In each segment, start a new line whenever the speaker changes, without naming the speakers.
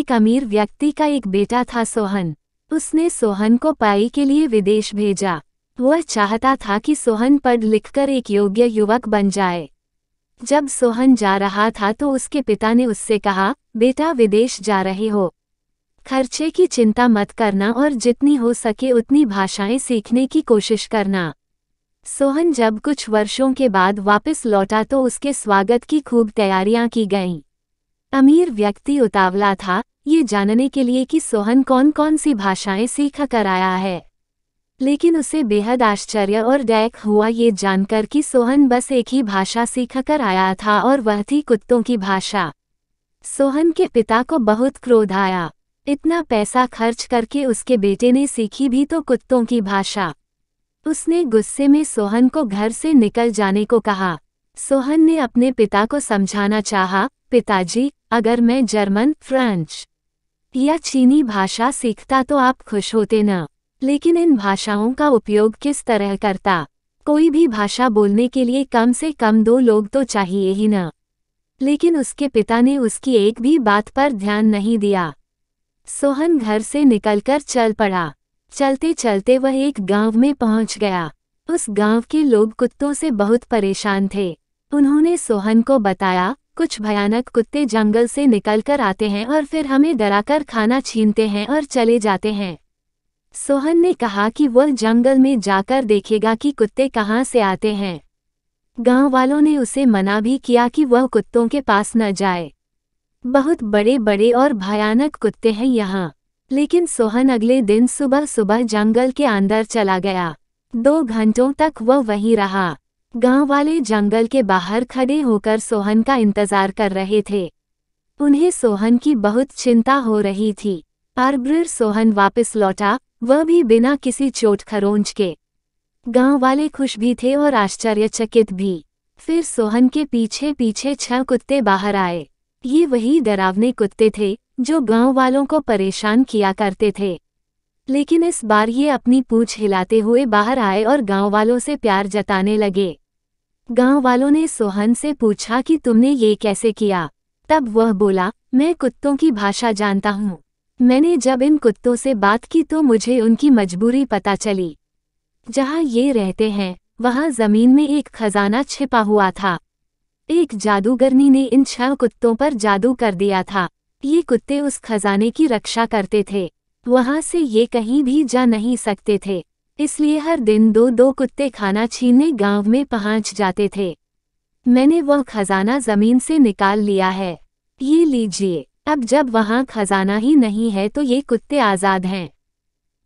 एक अमीर व्यक्ति का एक बेटा था सोहन। उसने सोहन को पढ़ाई के लिए विदेश भेजा। वह चाहता था कि सोहन पढ़ लिखकर एक योग्य युवक बन जाए। जब सोहन जा रहा था तो उसके पिता ने उससे कहा, बेटा विदेश जा रहे हो, खर्चे की चिंता मत करना और जितनी हो सके उतनी भाषाएं सीखने की कोशिश करना। सोहन जब कुछ वर्षों के बाद वापस लौटा तो उसके स्वागत की खूब तैयारियां की गईं। अमीर व्यक्ति उतावला था ये जानने के लिए कि सोहन कौन कौन सी भाषाएं सीख कर आया है, लेकिन उसे बेहद आश्चर्य और डैक हुआ ये जानकर कि सोहन बस एक ही भाषा सीख कर आया था और वह थी कुत्तों की भाषा। सोहन के पिता को बहुत क्रोध आया। इतना पैसा खर्च करके उसके बेटे ने सीखी भी तो कुत्तों की भाषा। उसने गुस्से में सोहन को घर से निकल जाने को कहा। सोहन ने अपने पिता को समझाना चाहा, पिताजी, अगर मैं जर्मन, फ्रेंच या चीनी भाषा सीखता तो आप खुश होते न, लेकिन इन भाषाओं का उपयोग किस तरह करता? कोई भी भाषा बोलने के लिए कम से कम 2 लोग तो चाहिए ही न। लेकिन उसके पिता ने उसकी एक भी बात पर ध्यान नहीं दिया। सोहन घर से निकलकर चल पड़ा। चलते चलते वह एक गांव में पहुंच गया। उस गांव के लोग कुत्तों से बहुत परेशान थे। उन्होंने सोहन को बताया, कुछ भयानक कुत्ते जंगल से निकलकर आते हैं और फिर हमें डराकर खाना छीनते हैं और चले जाते हैं। सोहन ने कहा कि वह जंगल में जाकर देखेगा कि कुत्ते कहाँ से आते हैं। गांव वालों ने उसे मना भी किया कि वह कुत्तों के पास न जाए। बहुत बड़े बड़े और भयानक कुत्ते हैं यहाँ। लेकिन सोहन अगले दिन सुबह सुबह जंगल के अंदर चला गया। 2 घंटों तक वह वहीं रहा। गांव वाले जंगल के बाहर खड़े होकर सोहन का इंतजार कर रहे थे। उन्हें सोहन की बहुत चिंता हो रही थी। पर सोहन वापस लौटा, वह भी बिना किसी चोट खरोंच के। गांव वाले खुश भी थे और आश्चर्यचकित भी। फिर सोहन के पीछे पीछे 6 कुत्ते बाहर आए। ये वही डरावने कुत्ते थे जो गांव वालों को परेशान किया करते थे। लेकिन इस बार ये अपनी पूंछ हिलाते हुए बाहर आए और गांव वालों से प्यार जताने लगे। गांव वालों ने सोहन से पूछा कि तुमने ये कैसे किया? तब वह बोला, मैं कुत्तों की भाषा जानता हूँ। मैंने जब इन कुत्तों से बात की तो मुझे उनकी मजबूरी पता चली। जहाँ ये रहते हैं वहाँ जमीन में एक खजाना छिपा हुआ था। एक जादूगरनी ने इन 6 कुत्तों पर जादू कर दिया था। ये कुत्ते उस खजाने की रक्षा करते थे। वहाँ से ये कहीं भी जा नहीं सकते थे, इसलिए हर दिन 2-2 कुत्ते खाना छीनने गांव में पहुंच जाते थे। मैंने वह खजाना जमीन से निकाल लिया है। ये लीजिए। अब जब वहाँ खजाना ही नहीं है तो ये कुत्ते आज़ाद हैं।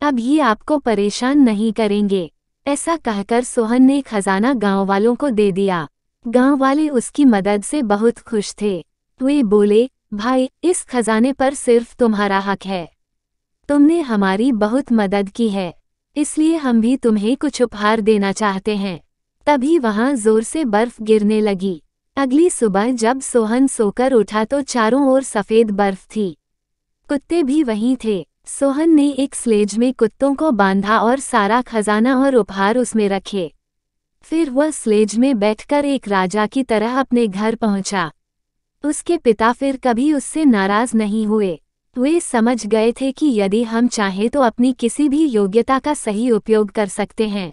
अब ये आपको परेशान नहीं करेंगे। ऐसा कहकर सोहन ने खजाना गांव वालों को दे दिया। गांव वाले उसकी मदद से बहुत खुश थे। वे बोले, भाई, इस खजाने पर सिर्फ तुम्हारा हक है। तुमने हमारी बहुत मदद की है, इसलिए हम भी तुम्हें कुछ उपहार देना चाहते हैं। तभी वहां जोर से बर्फ गिरने लगी। अगली सुबह जब सोहन सोकर उठा तो चारों ओर सफेद बर्फ थी। कुत्ते भी वहीं थे। सोहन ने एक स्लेज में कुत्तों को बांधा और सारा खजाना और उपहार उसमें रखे। फिर वह स्लेज में बैठकर एक राजा की तरह अपने घर पहुंचा। उसके पिता फिर कभी उससे नाराज नहीं हुए। वे समझ गए थे कि यदि हम चाहें तो अपनी किसी भी योग्यता का सही उपयोग कर सकते हैं।